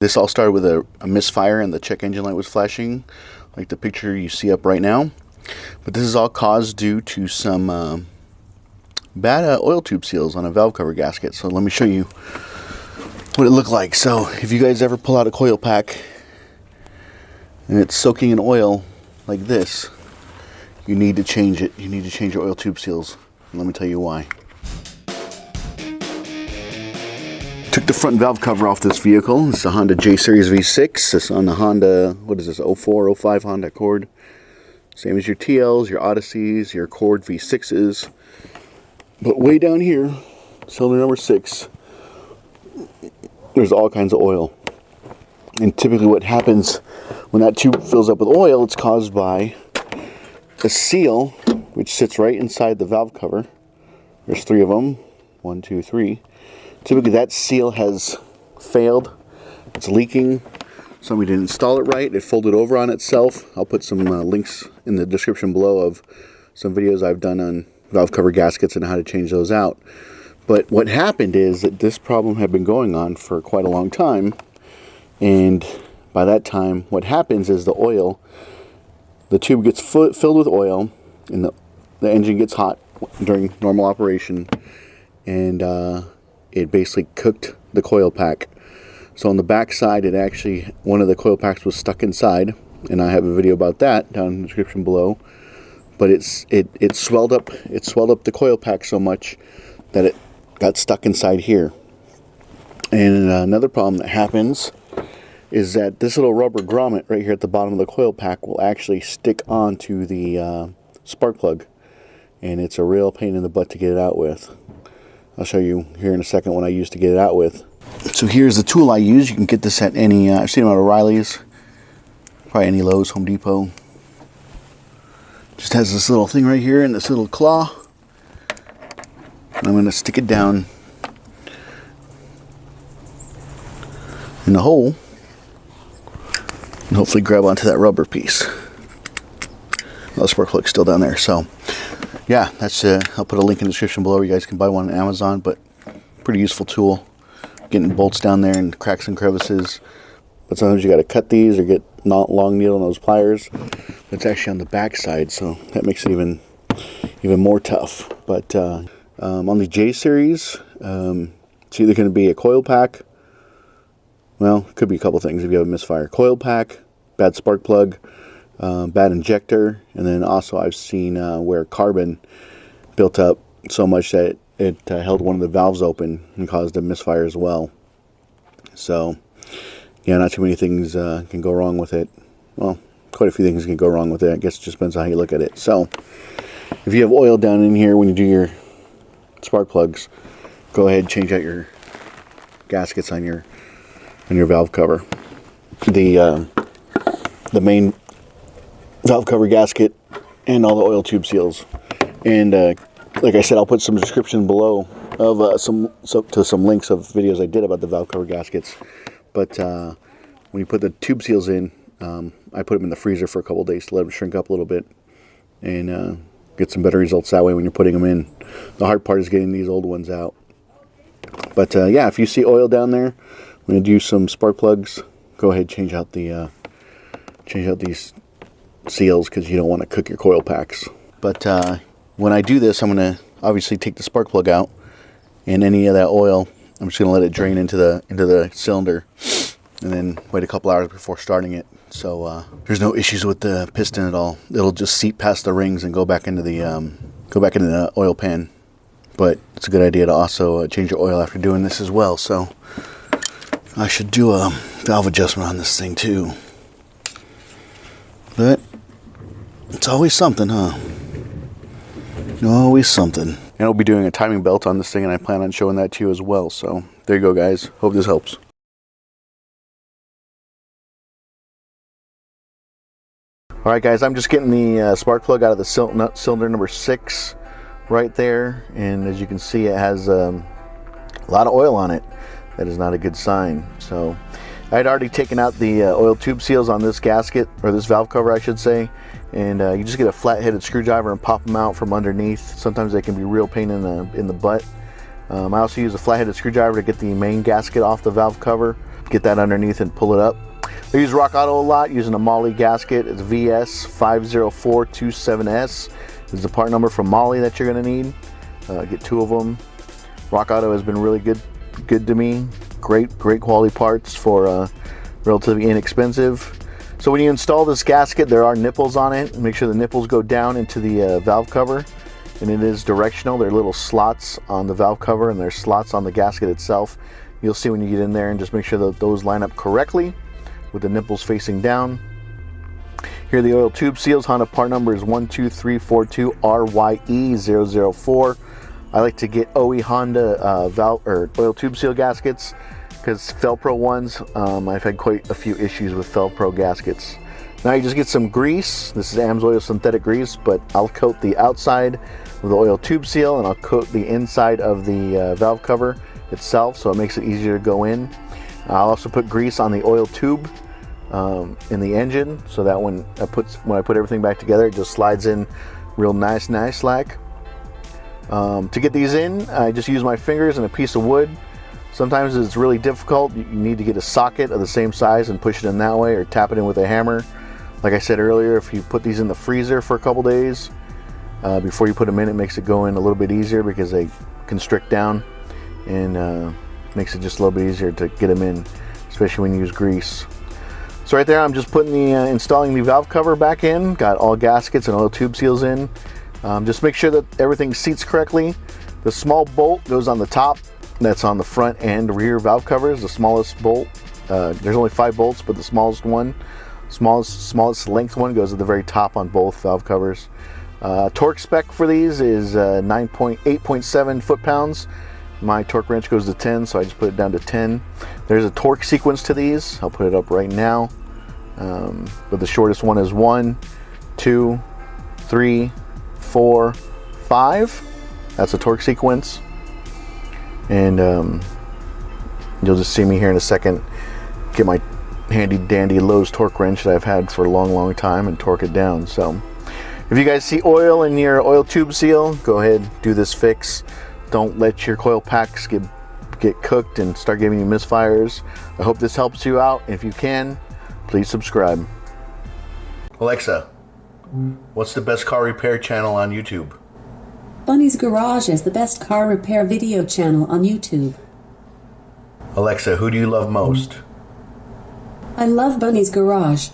This all started with a misfire and the check engine light was flashing, like the picture you see up right now. But this is all caused due to some bad oil tube seals on a valve cover gasket. So let me show you what it looked like. So if you guys ever pull out a coil pack and it's soaking in oil like this, you need to change it. You need to change your oil tube seals. And let me tell you why. Took the front valve cover off this vehicle. It's a Honda J Series V6. It's on the Honda, what is this, 04, 05 Honda Accord. Same as your TLs, your Odysseys, your Accord V6s. But way down here, cylinder number 6, there's all kinds of oil. And typically what happens when that tube fills up with oil, it's caused by a seal, which sits right inside the valve cover. There's 3 of them. 1, 2, 3. Typically that seal has failed. It's leaking. Somebody didn't install it right. It folded over on itself. I'll put some links in the description below of some videos I've done on valve cover gaskets and how to change those out. But what happened is that this problem had been going on for quite a long time. And by that time, what happens is the tube gets filled with oil, and the engine gets hot during normal operation, and it basically cooked the coil pack. So on the back side, one of the coil packs was stuck inside, and I have a video about that down in the description below. But it swelled up the coil pack so much that it got stuck inside here. And another problem that happens is that this little rubber grommet right here at the bottom of the coil pack will actually stick onto the spark plug, and it's a real pain in the butt to get it out with. I'll show you here in a second what I use to get it out with. So here's the tool I use. You can get this at any, I've seen them at O'Reilly's, probably any Lowe's, Home Depot. Just has this little thing right here and this little claw. And I'm going to stick it down in the hole and hopefully grab onto that rubber piece. Well, the spark plug's still down there, so yeah, that's I'll put a link in the description below. You guys can buy one on Amazon, but pretty useful tool. Getting bolts down there and cracks and crevices. But sometimes you got to cut these or get long needle nose pliers. It's actually on the back side, so that makes it even more tough. But on the J Series, it's either going to be a coil pack. Well, it could be a couple things if you have a misfire. Coil pack, bad spark plug, bad injector, and then also I've seen where carbon built up so much that it held one of the valves open and caused a misfire as well. So yeah, not too many things can go wrong with it. Well, quite a few things can go wrong with it. I guess it just depends on how you look at it. So if you have oil down in here when you do your spark plugs, go ahead and change out your gaskets on your valve cover. The main valve cover gasket and all the oil tube seals. And like I said, I'll put some description below of some links of videos I did about the valve cover gaskets. But when you put the tube seals in, I put them in the freezer for a couple of days to let them shrink up a little bit and get some better results that way when you're putting them in. The hard part is getting these old ones out. But yeah, if you see oil down there, when you do some spark plugs, go ahead and change out these seals, because you don't want to cook your coil packs. But when I do this, I'm going to obviously take the spark plug out, and any of that oil, I'm just going to let it drain into the cylinder, and then wait a couple hours before starting it. So there's no issues with the piston at all. It'll just seep past the rings and go back into the oil pan. But it's a good idea to also change your oil after doing this as well. So I should do a valve adjustment on this thing too. But it's always something, huh? Always something. And I'll be doing a timing belt on this thing, and I plan on showing that to you as well. So there you go, guys. Hope this helps. Alright guys, I'm just getting the spark plug out of the cylinder number 6 right there, and as you can see, it has a lot of oil on it. That is not a good sign. So I had already taken out the oil tube seals on this gasket, or this valve cover I should say, and you just get a flat-headed screwdriver and pop them out from underneath. Sometimes they can be real pain in the butt. I also use a flat-headed screwdriver to get the main gasket off the valve cover. get that underneath and pull it up. I use Rock Auto a lot using a Molly gasket. It's VS50427S. This is the part number from Molly that you're going to need. Get 2 of them. Rock Auto has been really good to me. Great quality parts for relatively inexpensive. So when you install this gasket, there are nipples on it. Make sure the nipples go down into the valve cover, and it is directional. There are little slots on the valve cover, and there's slots on the gasket itself. You'll see when you get in there, and just make sure that those line up correctly with the nipples facing down. Here are the oil tube seals. Honda part number is 12342RYE004. I like to get OE Honda valve or oil tube seal gaskets, because Felpro ones, I've had quite a few issues with Felpro gaskets. Now you just get some grease. This is AMSOIL synthetic grease, but I'll coat the outside with the oil tube seal, and I'll coat the inside of the valve cover itself, so it makes it easier to go in. I'll also put grease on the oil tube in the engine, so that when I put everything back together, it just slides in real nice like. To get these in, I just use my fingers and a piece of wood. Sometimes it's really difficult. You need to get a socket of the same size and push it in that way, or tap it in with a hammer. Like I said earlier, if you put these in the freezer for a couple days before you put them in, it makes it go in a little bit easier because they constrict down, and makes it just a little bit easier to get them in, especially when you use grease. So right there, I'm just putting the installing the valve cover back in. Got all gaskets and oil tube seals in. Just make sure that everything seats correctly. The small bolt goes on the top. That's on the front and rear valve covers. The smallest bolt. There's only 5 bolts, but the smallest length one goes at the very top on both valve covers. Torque spec for these is 8.7 foot-pounds. My torque wrench goes to 10, so I just put it down to 10. There's a torque sequence to these. I'll put it up right now. But the shortest one is 1, 2, 3, 4, 5. That's a torque sequence. And you'll just see me here in a second get my handy dandy Lowe's torque wrench that I've had for a long time and torque it down. So if you guys see oil in your oil tube seal, go ahead, do this fix. Don't let your coil packs get cooked and start giving you misfires. I hope this helps you out. If you can, please subscribe. Alexa, what's the best car repair channel on YouTube? BundysGarage is the best car repair video channel on YouTube. Alexa, who do you love most? I love BundysGarage.